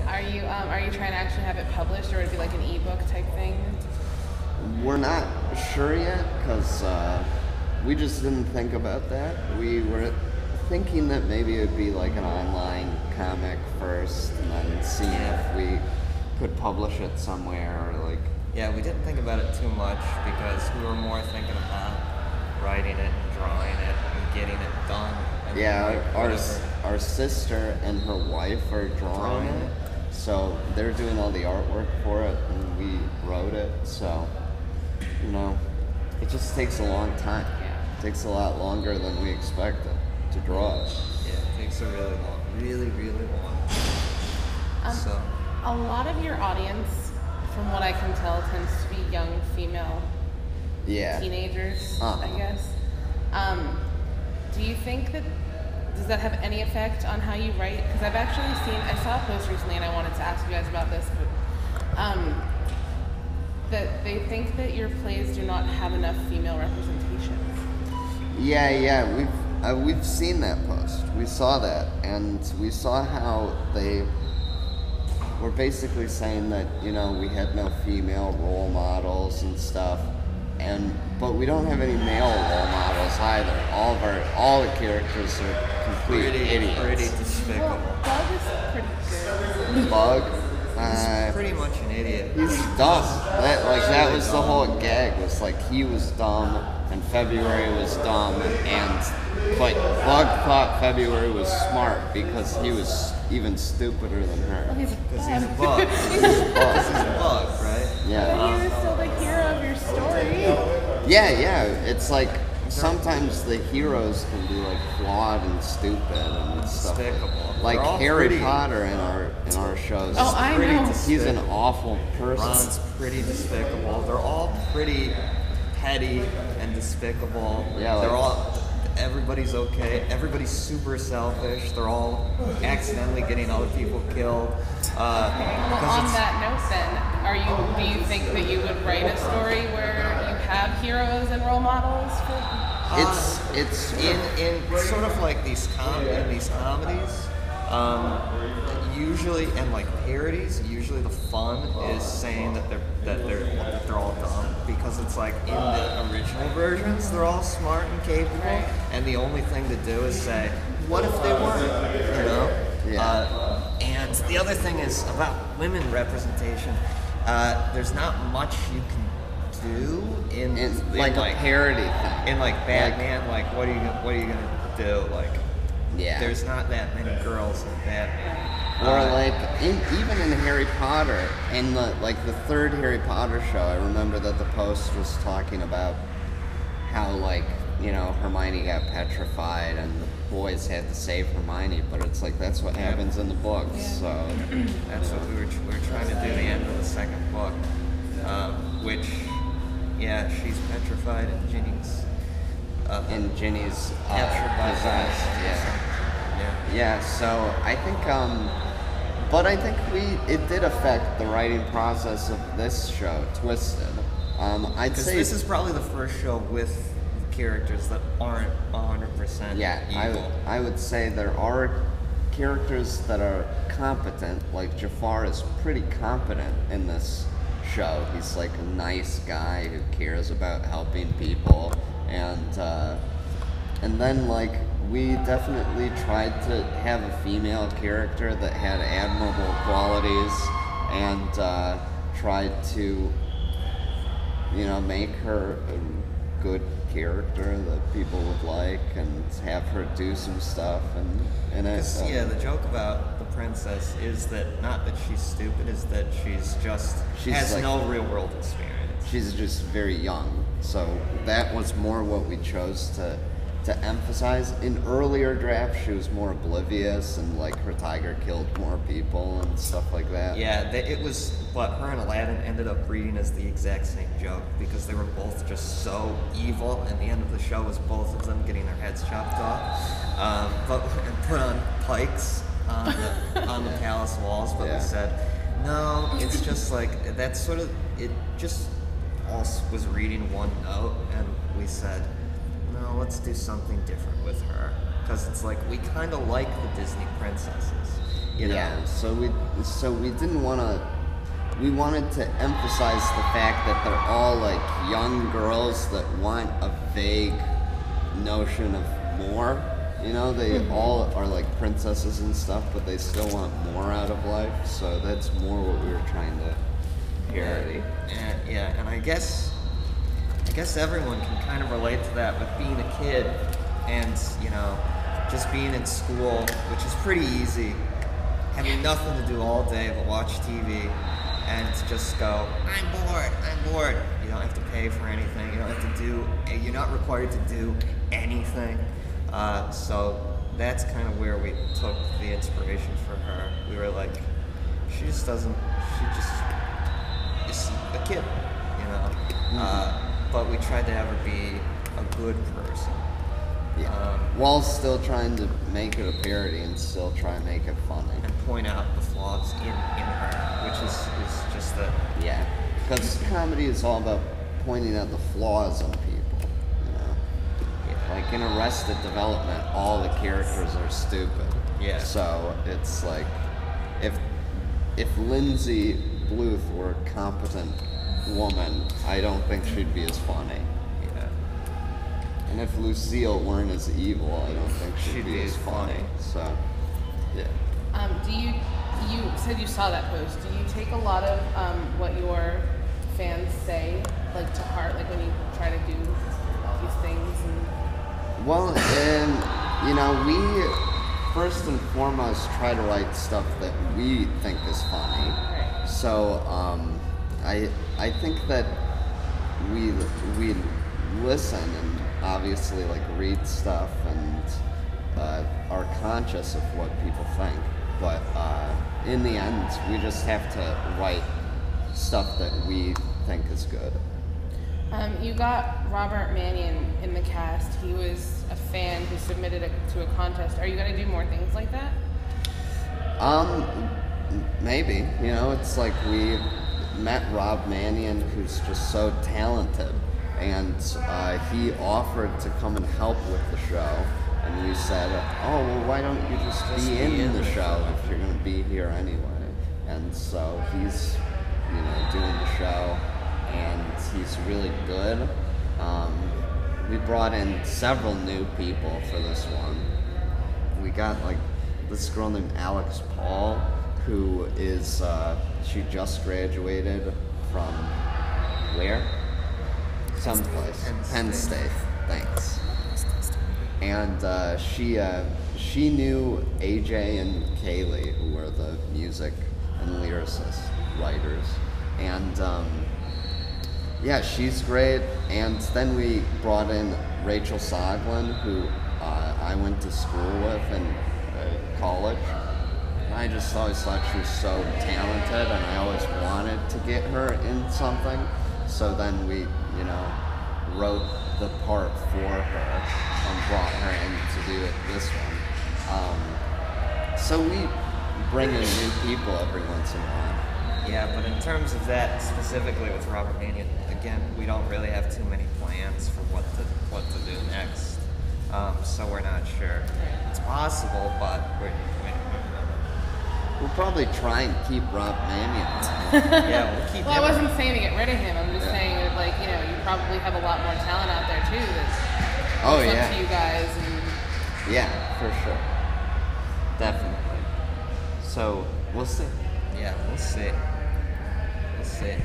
Are you trying to actually have it published, or would it be like an ebook type thing? We're not sure yet, because we just didn't think about that. We were thinking that maybe it would be like an online comic first, and then see if we could publish it somewhere, or like... Yeah, we didn't think about it too much, because we were more thinking about writing it, drawing it, and getting it done. And Yeah, like, our sister and her wife are drawing it, so they're doing all the artwork for it, and we wrote it, so, you know, it just takes a long time. It takes a lot longer than we expected to draw it. Yeah, it takes a really long, really long. So a lot of your audience, from what I can tell, tends to be young female teenagers, I guess. Do you think does that have any effect on how you write? Because I've actually I saw a post recently, and I wanted to ask you guys about this, but that they think that your plays do not have enough female representation. Yeah, we've seen that post. We saw that, and we saw how they were basically saying that, you know, we had no female role models and stuff, but we don't have any male role models either. All the characters are complete idiots. Pretty despicable. Well, Bug is pretty good. Bug, he's pretty much an idiot. he's dumb. That was the whole gag. Was like he was dumb and February was dumb, but Bug thought February was smart because he was even stupider than her. Well, Because he's a bug. He's a bug, right? Yeah. But he was still the hero of your story. Yeah. It's like sometimes the heroes can be like flawed and stupid and stuff. Despicable. Like They're all Harry pretty. Potter in our shows. Oh, I know. He's an awful person. Ron's pretty despicable. They're all pretty petty and despicable. Yeah, everybody's okay. Everybody's super selfish. They're all accidentally getting other people killed. Well, on that note, then, do you think that you would write a story where you have heroes and role models for? It's in sort of like these comedies. Usually, and like parodies, usually the fun is saying that they're all dumb, because it's like in the original versions they're all smart and capable, and the only thing to do is say, what if they weren't, you know? Yeah. And the other thing is about women representation. There's not much you can do in like a parody thing. In like Batman, like what are you gonna do? Like, there's not that many girls in Batman. Or like even in Harry Potter, in the third Harry Potter show, I remember that the post was talking about how, like, you know, Hermione got petrified and the boys had to save Hermione, but it's like that's what happens in the books. So that's what we were trying to do at the end of the second book, which she's petrified and Ginny's captured by possessed. Yeah, so I think, but I think it did affect the writing process of this show, Twisted. I'd say this is probably the first show with characters that aren't 100% evil. I would say there are characters that are competent, like Jafar is pretty competent in this show. He's like a nice guy who cares about helping people, and then like we definitely tried to have a female character that had admirable qualities, and tried to, you know, make her a good character that people would like, and have her do some stuff, and the joke about the princess is that not that she's stupid, is that she's has like, no real world experience. She's just very young, so that was more what we chose to emphasize. In earlier drafts, she was more oblivious, and like her tiger killed more people and stuff like that. Yeah, it was, but her and Aladdin ended up reading as the exact same joke, because they were both just so evil, and the end of the show was both of them getting their heads chopped off, and put on pikes on the palace walls. But we said, no, it's just like, that's sort of, it just all was reading one note, and we said, no, let's do something different with her, because it's like we kind of like the Disney princesses, You know? Yeah, so we didn't want to. We wanted to emphasize the fact that they're all like young girls that want a vague notion of more. You know, they all are like princesses and stuff, but they still want more out of life. So that's more what we were trying to parody. And I guess everyone can kind of relate to that with being a kid and, you know, just being in school, which is pretty easy, having nothing to do all day but watch TV and to just go, I'm bored. You don't have to pay for anything. You don't have to do, you're not required to do anything. So that's kind of where we took the inspiration for her. We were like, she just is a kid, you know? But we tried to have her be a good person. Yeah. While still trying to make it a parody and still try and make it funny. And point out the flaws in her, which is just the... Yeah. Because comedy is all about pointing out the flaws in people, you know? Yeah. Like in Arrested Development, all the characters are stupid. Yeah. So it's like, if Lindsay Bluth were a competent woman, I don't think she'd be as funny. And if Lucille weren't as evil, I don't think she'd be as funny. So, yeah. You said you saw that post. Do you take a lot of what your fans say, like, to heart, like when you try to do these things? Well, you know, we first and foremost try to write stuff that we think is funny. Right. So, I think that we listen and obviously like read stuff and are conscious of what people think, but in the end we just have to write stuff that we think is good. You got Robert Mannion in the cast. He was a fan who submitted to a contest. Are you going to do more things like that? Maybe. You know, it's like we met Rob Mannion, who's just so talented, and he offered to come and help with the show, and we said, oh, well, why don't you just be in the show if you're going to be here anyway? And so he's, you know, doing the show, and he's really good. We brought in several new people for this one. We got like this girl named Alex Paul, who is, she just graduated from where? Someplace. Penn State. Thanks. And she knew AJ and Kaylee, who were the music and lyricist writers. And yeah, she's great. And then we brought in Rachel Soglin, who I went to school with in college. And I just always thought she was so talented, and I always wanted to get her in something. So then we, you know, wrote the part for her and brought her in to do it this one. So we bring in new people every once in a while. Yeah, but in terms of that specifically with Robert Mannion, again, we don't really have too many plans for what to do next. So we're not sure. It's possible, but we'll probably try and keep Rob Mannion. Yeah, we'll keep him. Well, I wasn't saying to get rid of him. I'm just saying that, like, you know, you probably have a lot more talent out there too. That's up to you guys. And yeah, for sure, definitely. So we'll see. Yeah, we'll see. We'll see.